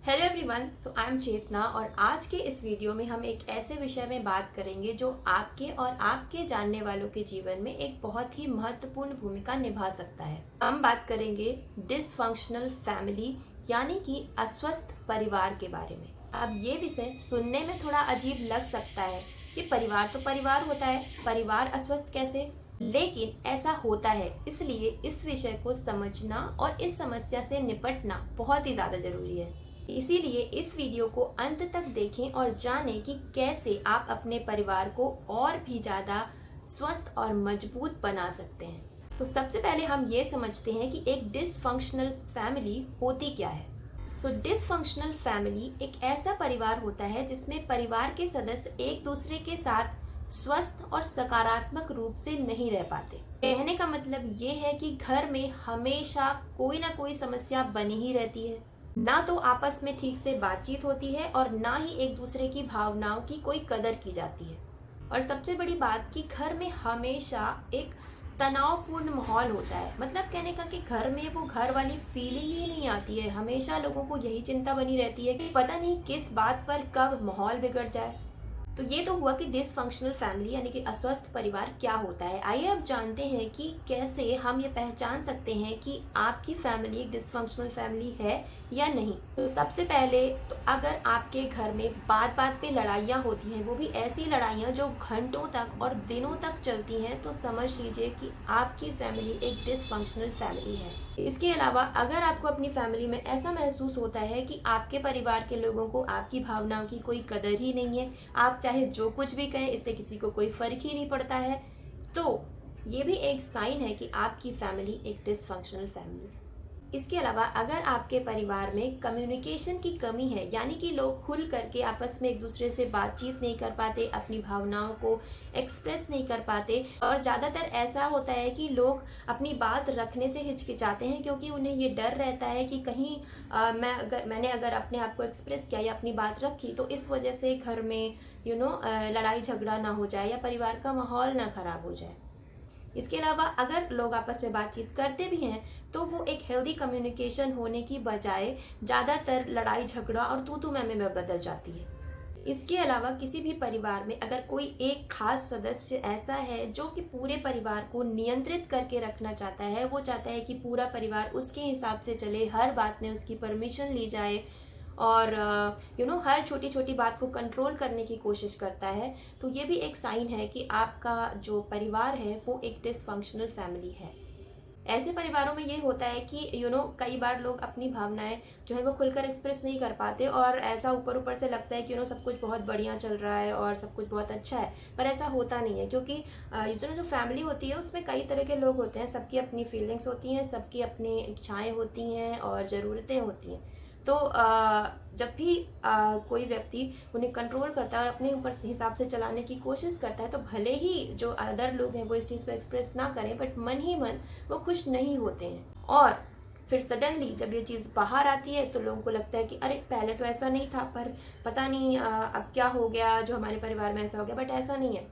Hello everyone, so I am Chetna और आज के इस वीडियो में हम एक ऐसे विषय में बात करेंगे जो आपके और आपके जानने वालों के जीवन में एक बहुत ही महत्वपूर्ण भूमिका निभा सकता है। हम बात करेंगे डिसफंक्शनल फैमिली यानी कि अस्वस्थ परिवार के बारे में। अब ये विषय सुनने में थोड़ा अजीब लग सकता है कि परिवार तो परिवार होता है, परिवार अस्वस्थ कैसे? लेकिन ऐसा होता है, इसलिए इस विषय को समझना और इस समस्या से निपटना बहुत ही ज्यादा जरूरी है। इसीलिए इस वीडियो को अंत तक देखें और जानें कि कैसे आप अपने परिवार को और भी ज्यादा स्वस्थ और मजबूत बना सकते हैं। तो सबसे पहले हम ये समझते हैं कि एक डिसफंक्शनल फैमिली होती क्या है। डिसफंक्शनल फैमिली एक ऐसा परिवार होता है जिसमें परिवार के सदस्य एक दूसरे के साथ स्वस्थ और सकारात्मक रूप से नहीं रह पाते। कहने का मतलब ये है कि घर में हमेशा कोई ना कोई समस्या बनी ही रहती है, ना तो आपस में ठीक से बातचीत होती है और ना ही एक दूसरे की भावनाओं की कोई कदर की जाती है। और सबसे बड़ी बात कि घर में हमेशा एक तनावपूर्ण माहौल होता है। मतलब कहने का कि घर में वो घर वाली फीलिंग ही नहीं आती है। हमेशा लोगों को यही चिंता बनी रहती है कि पता नहीं किस बात पर कब माहौल बिगड़ जाए। तो ये तो हुआ कि डिसफंक्शनल फैमिली यानी कि अस्वस्थ परिवार क्या होता है। आइए अब जानते हैं कि कैसे हम ये पहचान सकते हैं कि आपकी फैमिली एक डिसफंक्शनल फैमिली है या नहीं। तो सबसे पहले तो अगर आपके घर में बात बात पे लड़ाइयाँ होती हैं, वो भी ऐसी लड़ाइयाँ जो घंटों तक और दिनों तक चलती हैं, तो समझ लीजिए कि आपकी फैमिली एक डिसफंक्शनल फैमिली है। इसके अलावा अगर आपको अपनी फैमिली में ऐसा महसूस होता है कि आपके परिवार के लोगों को आपकी भावनाओं की कोई कदर ही नहीं है, आप चाहे जो कुछ भी कहें इससे किसी को कोई फर्क ही नहीं पड़ता है, तो ये भी एक साइन है कि आपकी फैमिली एक डिसफंक्शनल फैमिली है। इसके अलावा अगर आपके परिवार में कम्युनिकेशन की कमी है, यानी कि लोग खुल करके आपस में एक दूसरे से बातचीत नहीं कर पाते, अपनी भावनाओं को एक्सप्रेस नहीं कर पाते, और ज़्यादातर ऐसा होता है कि लोग अपनी बात रखने से हिचकिचाते हैं क्योंकि उन्हें ये डर रहता है कि कहीं मैंने अगर अपने आप को एक्सप्रेस किया या अपनी बात रखी तो इस वजह से घर में लड़ाई झगड़ा ना हो जाए या परिवार का माहौल ना खराब हो जाए। इसके अलावा अगर लोग आपस में बातचीत करते भी हैं तो वो एक हेल्दी कम्युनिकेशन होने की बजाय ज़्यादातर लड़ाई झगड़ा और तू तू मैं में बदल जाती है। इसके अलावा किसी भी परिवार में अगर कोई एक खास सदस्य ऐसा है जो कि पूरे परिवार को नियंत्रित करके रखना चाहता है, वो चाहता है कि पूरा परिवार उसके हिसाब से चले, हर बात में उसकी परमिशन ली जाए और हर छोटी छोटी बात को कंट्रोल करने की कोशिश करता है, तो ये भी एक साइन है कि आपका जो परिवार है वो एक डिसफंक्शनल फैमिली है। ऐसे परिवारों में ये होता है कि कई बार लोग अपनी भावनाएं जो है वो खुलकर एक्सप्रेस नहीं कर पाते और ऐसा ऊपर ऊपर से लगता है कि सब कुछ बहुत बढ़िया चल रहा है और सब कुछ बहुत अच्छा है, पर ऐसा होता नहीं है क्योंकि जो फैमिली होती है उसमें कई तरह के लोग होते हैं, सबकी अपनी फीलिंग्स होती हैं, सबकी अपनी इच्छाएं होती हैं और ज़रूरतें होती हैं। तो जब भी कोई व्यक्ति उन्हें कंट्रोल करता है और अपने ऊपर हिसाब से चलाने की कोशिश करता है, तो भले ही जो अदर लोग हैं वो इस चीज़ को एक्सप्रेस ना करें, बट मन ही मन वो खुश नहीं होते हैं। और फिर सडनली जब ये चीज़ बाहर आती है तो लोगों को लगता है कि अरे पहले तो ऐसा नहीं था, पर पता नहीं अब क्या हो गया जो हमारे परिवार में ऐसा हो गया। बट ऐसा नहीं है,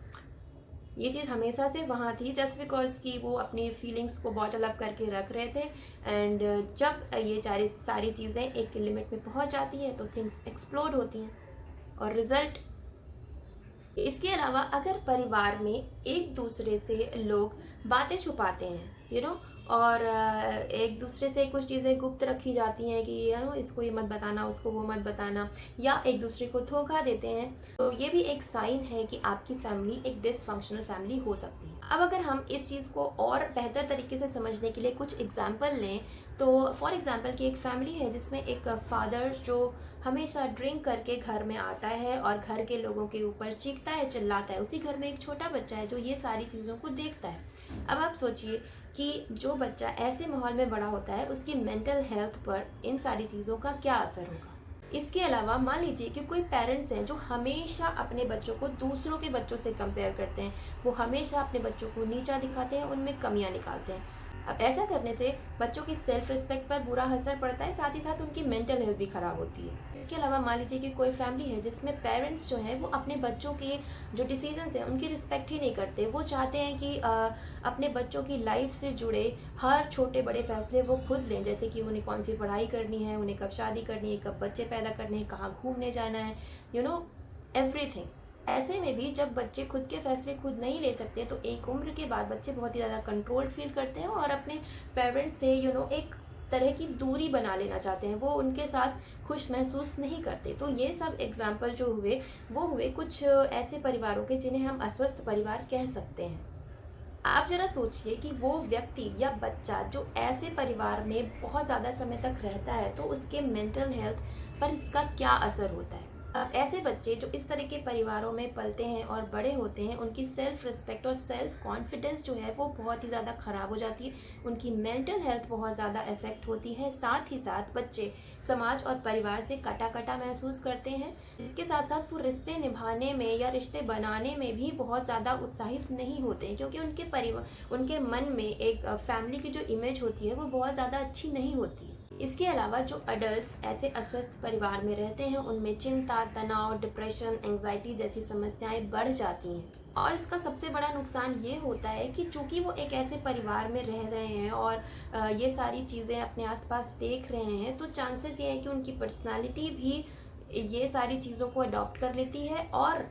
ये चीज़ हमेशा से वहाँ थी, जस्ट बिकॉज कि वो अपनी फीलिंग्स को बॉटल अप करके रख रहे थे। एंड जब ये सारी चीज़ें एक लिमिट में पहुँच जाती हैं तो थिंग्स एक्सप्लोड होती हैं और रिजल्ट। इसके अलावा अगर परिवार में एक दूसरे से लोग बातें छुपाते हैं और एक दूसरे से कुछ चीज़ें गुप्त रखी जाती हैं कि इसको ये मत बताना, उसको वो मत बताना, या एक दूसरे को धोखा देते हैं, तो ये भी एक साइन है कि आपकी फैमिली एक डिसफंक्शनल फैमिली हो सकती है। अब अगर हम इस चीज़ को और बेहतर तरीके से समझने के लिए कुछ एग्जाम्पल लें, तो फॉर एग्जाम्पल कि एक फैमिली है जिसमें एक फादर जो हमेशा ड्रिंक करके घर में आता है और घर के लोगों के ऊपर चीखता है, चिल्लाता है। उसी घर में एक छोटा बच्चा है जो ये सारी चीज़ों को देखता है। अब आप सोचिए कि जो बच्चा ऐसे माहौल में बड़ा होता है उसकी मेंटल हेल्थ पर इन सारी चीज़ों का क्या असर होगा। इसके अलावा मान लीजिए कि कोई पेरेंट्स हैं जो हमेशा अपने बच्चों को दूसरों के बच्चों से कंपेयर करते हैं, वो हमेशा अपने बच्चों को नीचा दिखाते हैं, उनमें कमियां निकालते हैं। अब ऐसा करने से बच्चों की सेल्फ रिस्पेक्ट पर बुरा असर पड़ता है, साथ ही साथ उनकी मेंटल हेल्थ भी खराब होती है। इसके अलावा मान लीजिए कि कोई फैमिली है जिसमें पेरेंट्स जो हैं वो अपने बच्चों के जो डिसीजंस हैं उनकी रिस्पेक्ट ही नहीं करते। वो चाहते हैं कि अपने बच्चों की लाइफ से जुड़े हर छोटे बड़े फैसले वो खुद लें, जैसे कि उन्हें कौन सी पढ़ाई करनी है, उन्हें कब शादी करनी है, कब बच्चे पैदा करने हैं, कहाँ घूमने जाना है, एवरीथिंग। ऐसे में भी जब बच्चे खुद के फैसले खुद नहीं ले सकते तो एक उम्र के बाद बच्चे बहुत ही ज़्यादा कंट्रोल फील करते हैं और अपने पेरेंट्स से एक तरह की दूरी बना लेना चाहते हैं। वो उनके साथ खुश महसूस नहीं करते। तो ये सब एग्जाम्पल जो हुए वो हुए कुछ ऐसे परिवारों के जिन्हें हम अस्वस्थ परिवार कह सकते हैं। आप जरा सोचिए कि वो व्यक्ति या बच्चा जो ऐसे परिवार में बहुत ज़्यादा समय तक रहता है तो उसके मेंटल हेल्थ पर इसका क्या असर होता है। ऐसे बच्चे जो इस तरह के परिवारों में पलते हैं और बड़े होते हैं, उनकी सेल्फ रिस्पेक्ट और सेल्फ कॉन्फिडेंस जो है वो बहुत ही ज़्यादा ख़राब हो जाती है। उनकी मेंटल हेल्थ बहुत ज़्यादा इफेक्ट होती है। साथ ही साथ बच्चे समाज और परिवार से कटा कटा महसूस करते हैं। इसके साथ साथ वो रिश्ते निभाने में या रिश्ते बनाने में भी बहुत ज़्यादा उत्साहित नहीं होते हैं, क्योंकि उनके मन में एक फैमिली की जो इमेज होती है वो बहुत ज़्यादा अच्छी नहीं होती है। इसके अलावा जो अडल्ट्स ऐसे अस्वस्थ परिवार में रहते हैं उनमें चिंता, तनाव, डिप्रेशन, एंजाइटी जैसी समस्याएं बढ़ जाती हैं। और इसका सबसे बड़ा नुकसान ये होता है कि चूंकि वो एक ऐसे परिवार में रह रहे हैं और ये सारी चीज़ें अपने आसपास देख रहे हैं, तो चांसेस ये है कि उनकी पर्सनालिटी भी ये सारी चीज़ों को अडॉप्ट कर लेती है और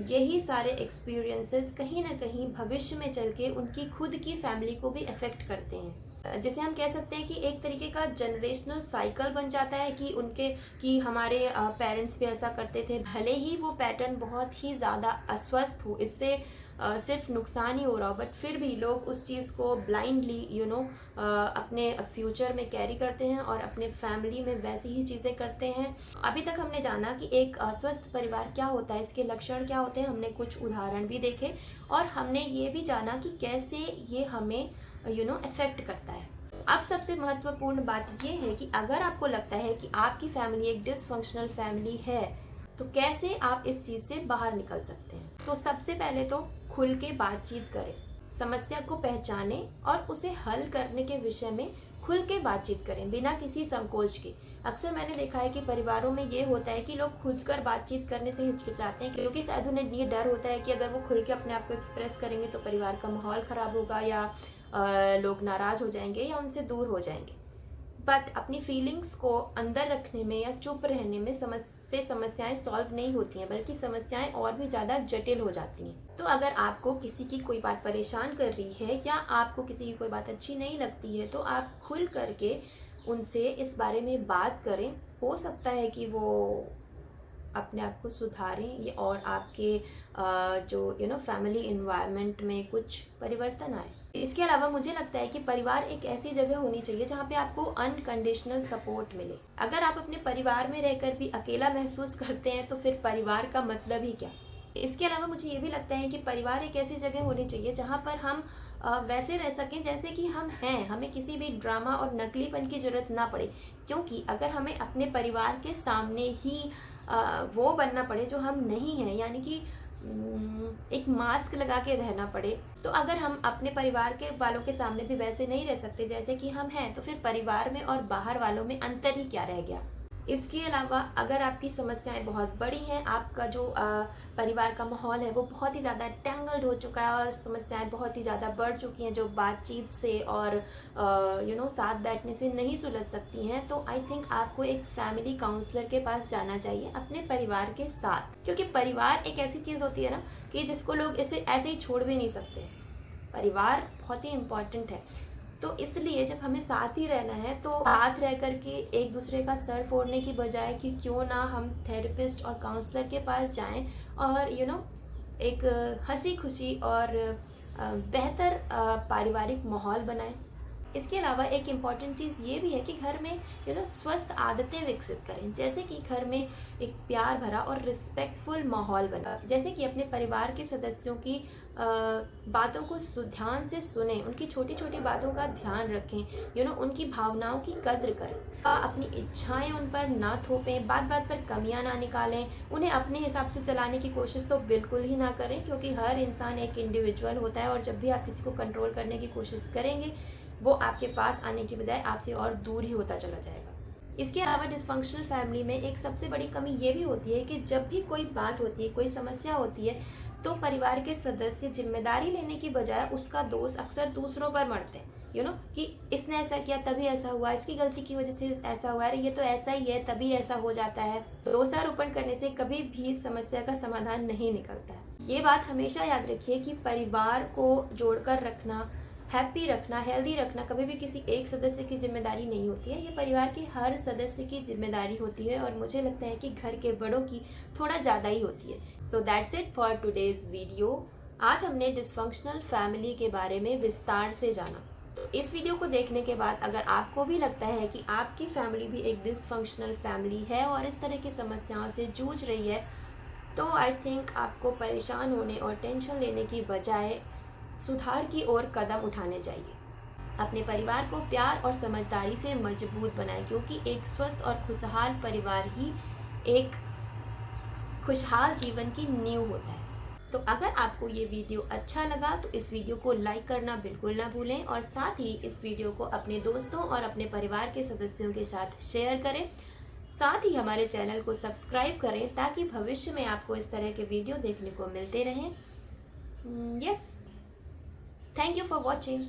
यही सारे एक्सपीरियंसेस कहीं ना कहीं भविष्य में चल के उनकी खुद की फैमिली को भी अफेक्ट करते हैं। जैसे हम कह सकते हैं कि एक तरीके का जनरेशनल साइकिल बन जाता है कि हमारे पेरेंट्स भी ऐसा करते थे, भले ही वो पैटर्न बहुत ही ज़्यादा अस्वस्थ हो, इससे सिर्फ नुकसान ही हो रहा हो, बट फिर भी लोग उस चीज़ को ब्लाइंडली अपने फ्यूचर में कैरी करते हैं और अपने फैमिली में वैसी ही चीज़ें करते हैं। अभी तक हमने जाना कि एक अस्वस्थ परिवार क्या होता है, इसके लक्षण क्या होते हैं, हमने कुछ उदाहरण भी देखे और हमने ये भी जाना कि कैसे ये हमें इफेक्ट करता है। अब सबसे महत्वपूर्ण बात ये है कि अगर आपको लगता है कि आपकी फैमिली एक डिसफंक्शनल फैमिली है तो कैसे आप इस चीज़ से बाहर निकल सकते हैं। तो सबसे पहले तो खुल के बातचीत करें, समस्या को पहचानें और उसे हल करने के विषय में खुल के बातचीत करें बिना किसी संकोच के। अक्सर मैंने देखा है कि परिवारों में ये होता है कि लोग खुलकर बातचीत करने से हिचकिचाते हैं, क्योंकि शायद उन्हें ये डर होता है कि अगर वो खुल के अपने आप को एक्सप्रेस करेंगे तो परिवार का माहौल खराब होगा या लोग नाराज हो जाएंगे या उनसे दूर हो जाएंगे। बट अपनी फीलिंग्स को अंदर रखने में या चुप रहने में समस्याएं सॉल्व नहीं होती हैं, बल्कि समस्याएं और भी ज़्यादा जटिल हो जाती हैं। तो अगर आपको किसी की कोई बात परेशान कर रही है या आपको किसी की कोई बात अच्छी नहीं लगती है तो आप खुल करके उनसे इस बारे में बात करें। हो सकता है कि वो अपने आप को सुधारें और आपके जो फैमिली इन्वायरमेंट में कुछ परिवर्तन आए। इसके अलावा मुझे लगता है कि परिवार एक ऐसी जगह होनी चाहिए जहाँ पे आपको अनकंडीशनल सपोर्ट मिले। अगर आप अपने परिवार में रहकर भी अकेला महसूस करते हैं तो फिर परिवार का मतलब ही क्या। इसके अलावा मुझे ये भी लगता है कि परिवार एक ऐसी जगह होनी चाहिए जहाँ पर हम वैसे रह सकें जैसे कि हम हैं, हमें किसी भी ड्रामा और नकलीपन की जरूरत ना पड़े। क्योंकि अगर हमें अपने परिवार के सामने ही वो बनना पड़े जो हम नहीं हैं, यानी कि एक मास्क लगा के रहना पड़े, तो अगर हम अपने परिवार के वालों के सामने भी वैसे नहीं रह सकते जैसे कि हम हैं, तो फिर परिवार में और बाहर वालों में अंतर ही क्या रह गया। इसके अलावा अगर आपकी समस्याएं बहुत बड़ी हैं, आपका जो परिवार का माहौल है वो बहुत ही ज़्यादा टैंगल्ड हो चुका है और समस्याएं बहुत ही ज़्यादा बढ़ चुकी हैं जो बातचीत से और साथ बैठने से नहीं सुलझ सकती हैं, तो आई थिंक आपको एक फैमिली काउंसलर के पास जाना चाहिए अपने परिवार के साथ। क्योंकि परिवार एक ऐसी चीज़ होती है ना कि जिसको लोग इसे ऐसे ही छोड़ भी नहीं सकते। परिवार बहुत ही इम्पॉर्टेंट है, तो इसलिए जब हमें साथ ही रहना है तो साथ रह करके एक दूसरे का सर फोड़ने की बजाय कि क्यों ना हम थेरेपिस्ट और काउंसलर के पास जाएं और एक हंसी खुशी और बेहतर पारिवारिक माहौल बनाएं। इसके अलावा एक इम्पॉर्टेंट चीज़ ये भी है कि घर में स्वस्थ आदतें विकसित करें, जैसे कि घर में एक प्यार भरा और रिस्पेक्टफुल माहौल बना, जैसे कि अपने परिवार के सदस्यों की बातों को ध्यान से सुनें, उनकी छोटी छोटी बातों का ध्यान रखें, उनकी भावनाओं की कद्र करें, अपनी इच्छाएं उन पर ना थोपें, बात बात पर कमियां ना निकालें, उन्हें अपने हिसाब से चलाने की कोशिश तो बिल्कुल ही ना करें, क्योंकि हर इंसान एक इंडिविजुअल होता है और जब भी आप किसी को कंट्रोल करने की कोशिश करेंगे वो आपके पास आने की बजाय आपसे और दूर ही होता चला जाएगा। इसके अलावा डिसफंक्शनल फैमिली में एक सबसे बड़ी कमी ये भी होती है कि जब भी कोई बात होती है, कोई समस्या होती है, तो परिवार के सदस्य जिम्मेदारी लेने की बजाय उसका दोष अक्सर दूसरों पर मढ़ते हैं। कि इसने ऐसा किया तभी ऐसा हुआ, इसकी गलती की वजह से ऐसा हुआ, अरे ये तो ऐसा ही है तभी ऐसा हो जाता है। दोषारोपण करने से कभी भी समस्या का समाधान नहीं निकलता है। ये बात हमेशा याद रखिए कि परिवार को जोड़कर रखना, हैप्पी रखना, हेल्दी रखना कभी भी किसी एक सदस्य की जिम्मेदारी नहीं होती है। ये परिवार के हर सदस्य की जिम्मेदारी होती है और मुझे लगता है कि घर के बड़ों की थोड़ा ज़्यादा ही होती है। So that's it for today's video. आज हमने डिसफंक्शनल फैमिली के बारे में विस्तार से जाना। तो इस वीडियो को देखने के बाद अगर आपको भी लगता है कि आपकी फैमिली भी एक डिसफंक्शनल फैमिली है और इस तरह की समस्याओं से जूझ रही है, तो आई थिंक आपको परेशान होने और टेंशन लेने की बजाय सुधार की ओर कदम उठाने चाहिए। अपने परिवार को प्यार और समझदारी से मजबूत बनाएं, क्योंकि एक स्वस्थ और खुशहाल परिवार ही एक खुशहाल जीवन की नींव होता है। तो अगर आपको ये वीडियो अच्छा लगा तो इस वीडियो को लाइक करना बिल्कुल ना भूलें और साथ ही इस वीडियो को अपने दोस्तों और अपने परिवार के सदस्यों के साथ शेयर करें। साथ ही हमारे चैनल को सब्सक्राइब करें ताकि भविष्य में आपको इस तरह के वीडियो देखने को मिलते रहें। Yes, thank you for watching.